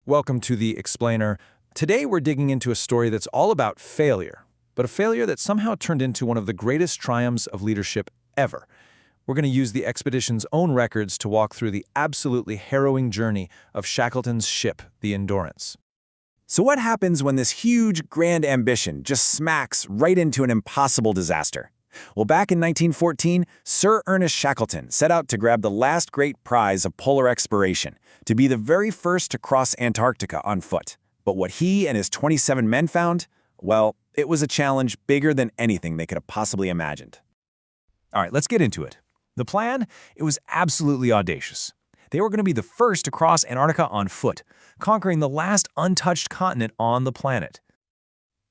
Welcome to The Explainer. Today we're digging into a story that's all about failure, but a failure that somehow turned into one of the greatest triumphs of leadership ever. We're going to use the expedition's own records to walk through the absolutely harrowing journey of Shackleton's ship, the Endurance. So what happens when this huge, grand ambition just smacks right into an impossible disaster? Well, back in 1914, Sir Ernest Shackleton set out to grab the last great prize of polar exploration, to be the very first to cross Antarctica on foot. But what he and his 27 men found? Well, it was a challenge bigger than anything they could have possibly imagined. All right, let's get into it. The plan? It was absolutely audacious. They were going to be the first to cross Antarctica on foot, conquering the last untouched continent on the planet.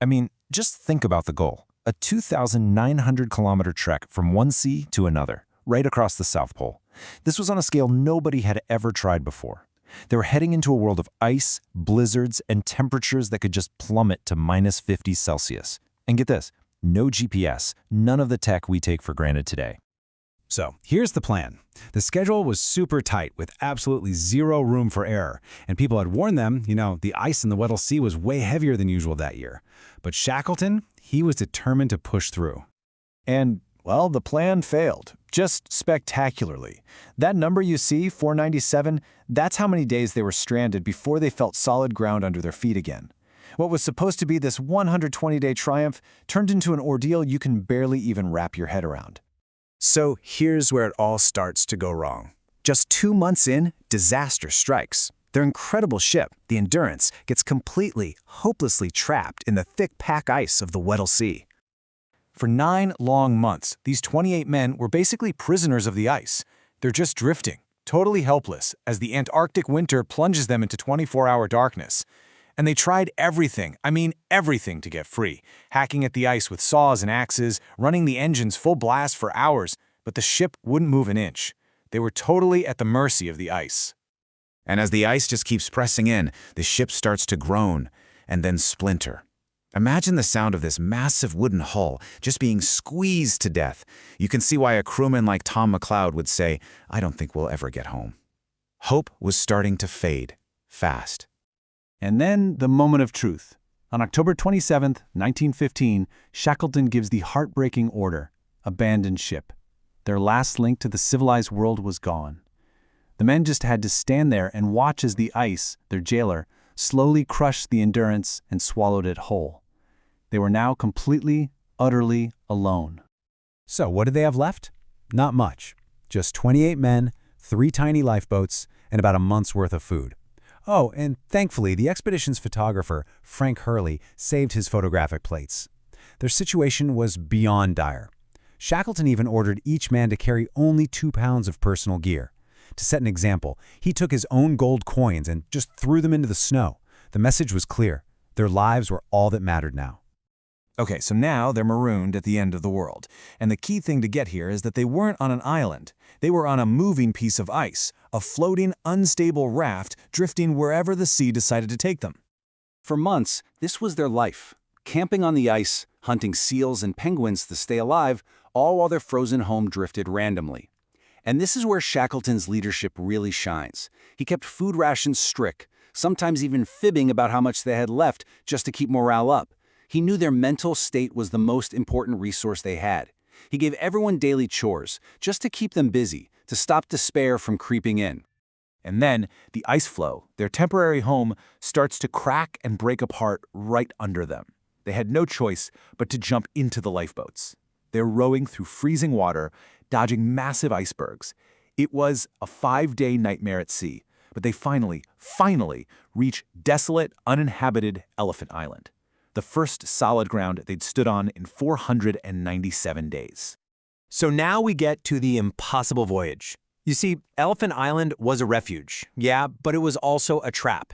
I mean, just think about the goal. A 2,900-kilometer trek from one sea to another, right across the South Pole. This was on a scale nobody had ever tried before. They were heading into a world of ice, blizzards, and temperatures that could just plummet to minus 50 Celsius. And get this, no GPS, none of the tech we take for granted today. So, here's the plan. The schedule was super tight with absolutely zero room for error, and people had warned them, the ice in the Weddell Sea was way heavier than usual that year. But Shackleton, he was determined to push through. And, well, the plan failed, just spectacularly. That number you see, 497, that's how many days they were stranded before they felt solid ground under their feet again. What was supposed to be this 120-day triumph turned into an ordeal you can barely even wrap your head around. So here's where it all starts to go wrong. Just 2 months in, disaster strikes. Their incredible ship, the Endurance, gets completely, hopelessly trapped in the thick pack ice of the Weddell Sea. For 9 long months, these 28 men were basically prisoners of the ice. They're just drifting, totally helpless, as the Antarctic winter plunges them into 24-hour darkness. And they tried everything, everything to get free, hacking at the ice with saws and axes, running the engines full blast for hours, but the ship wouldn't move an inch. They were totally at the mercy of the ice. And as the ice just keeps pressing in, the ship starts to groan and then splinter. Imagine the sound of this massive wooden hull just being squeezed to death. You can see why a crewman like Tom McLeod would say, "I don't think we'll ever get home." Hope was starting to fade, fast. And then the moment of truth. On October 27, 1915, Shackleton gives the heartbreaking order, abandon ship. Their last link to the civilized world was gone. The men just had to stand there and watch as the ice, their jailer, slowly crushed the Endurance and swallowed it whole. They were now completely, utterly alone. So what did they have left? Not much. Just 28 men, 3 tiny lifeboats, and about a month's worth of food. Oh, and thankfully, the expedition's photographer, Frank Hurley, saved his photographic plates. Their situation was beyond dire. Shackleton even ordered each man to carry only 2 pounds of personal gear. To set an example, he took his own gold coins and just threw them into the snow. The message was clear. Their lives were all that mattered now. Okay, so now they're marooned at the end of the world. And the key thing to get here is that they weren't on an island. They were on a moving piece of ice, a floating, unstable raft drifting wherever the sea decided to take them. For months, this was their life. Camping on the ice, hunting seals and penguins to stay alive, all while their frozen home drifted randomly. And this is where Shackleton's leadership really shines. He kept food rations strict, sometimes even fibbing about how much they had left just to keep morale up. He knew their mental state was the most important resource they had. He gave everyone daily chores, just to keep them busy, to stop despair from creeping in. And then, the ice floe, their temporary home, starts to crack and break apart right under them. They had no choice but to jump into the lifeboats. They're rowing through freezing water, dodging massive icebergs. It was a 5-day nightmare at sea, but they finally reach desolate, uninhabited Elephant Island, the first solid ground they'd stood on in 497 days. So now we get to the impossible voyage. You see, Elephant Island was a refuge, yeah, but it was also a trap.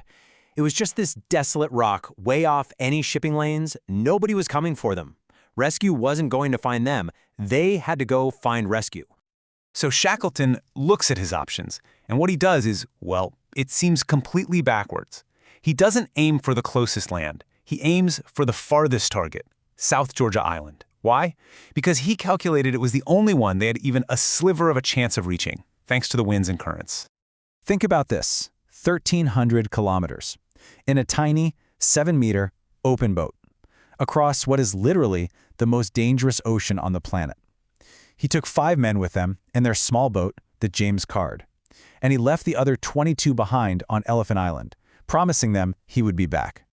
It was just this desolate rock way off any shipping lanes. Nobody was coming for them. Rescue wasn't going to find them. They had to go find rescue. So Shackleton looks at his options, and what he does is, well, it seems completely backwards. He doesn't aim for the closest land. He aims for the farthest target, South Georgia Island. Why? Because he calculated it was the only one they had even a sliver of a chance of reaching, thanks to the winds and currents. Think about this, 1,300 kilometers. in a tiny, 7-meter, open boat, across what is literally the most dangerous ocean on the planet. He took 5 men with them in their small boat, the James Caird, and he left the other 22 behind on Elephant Island, promising them he would be back.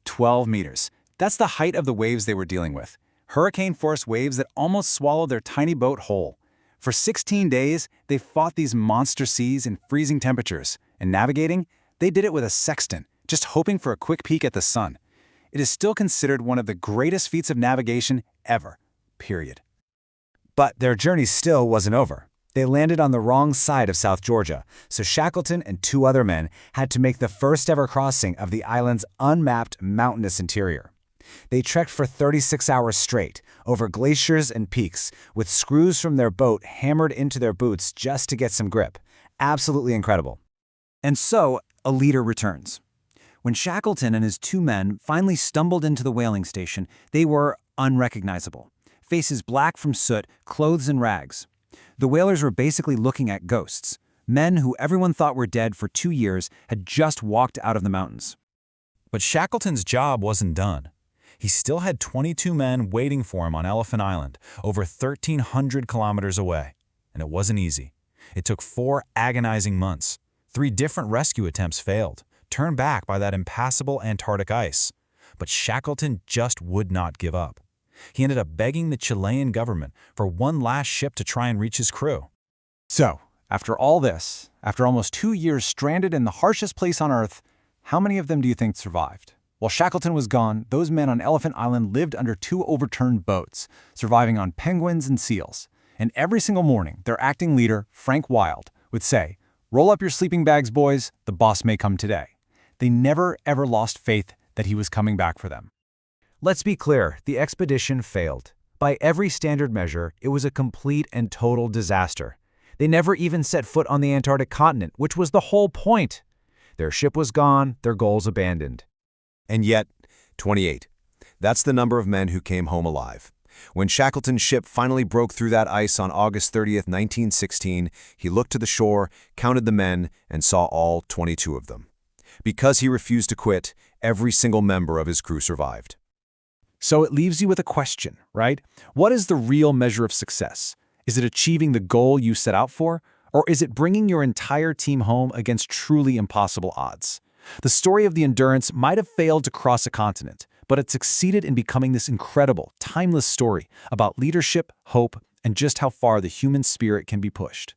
12 meters. That's the height of the waves they were dealing with. Hurricane-force waves that almost swallowed their tiny boat whole. For 16 days, they fought these monster seas in freezing temperatures, and navigating, they did it with a sextant, just hoping for a quick peek at the sun. It is still considered one of the greatest feats of navigation ever, period. But their journey still wasn't over. They landed on the wrong side of South Georgia, so Shackleton and 2 other men had to make the first ever crossing of the island's unmapped mountainous interior. They trekked for 36 hours straight, over glaciers and peaks, with screws from their boat hammered into their boots just to get some grip. Absolutely incredible. And so, a leader returns. When Shackleton and his 2 men finally stumbled into the whaling station, they were unrecognizable. Faces black from soot, clothes in rags. The whalers were basically looking at ghosts. Men who everyone thought were dead for 2 years had just walked out of the mountains. But Shackleton's job wasn't done. He still had 22 men waiting for him on Elephant Island, over 1,300 kilometers away. And it wasn't easy. It took 4 agonizing months. 3 different rescue attempts failed, turned back by that impassable Antarctic ice. But Shackleton just would not give up. He ended up begging the Chilean government for one last ship to try and reach his crew. So, after all this, after almost 2 years stranded in the harshest place on Earth, how many of them do you think survived? While Shackleton was gone, those men on Elephant Island lived under 2 overturned boats, surviving on penguins and seals. And every single morning, their acting leader, Frank Wild, would say, "Roll up your sleeping bags, boys, the boss may come today." They never, ever lost faith that he was coming back for them. Let's be clear, the expedition failed. By every standard measure, it was a complete and total disaster. They never even set foot on the Antarctic continent, which was the whole point. Their ship was gone, their goals abandoned. And yet, 28. That's the number of men who came home alive. When Shackleton's ship finally broke through that ice on August 30th, 1916, he looked to the shore, counted the men, and saw all 22 of them. Because he refused to quit, every single member of his crew survived. So it leaves you with a question, right? What is the real measure of success? Is it achieving the goal you set out for? Or is it bringing your entire team home against truly impossible odds? The story of the Endurance might have failed to cross a continent, but it succeeded in becoming this incredible, timeless story about leadership, hope, and just how far the human spirit can be pushed.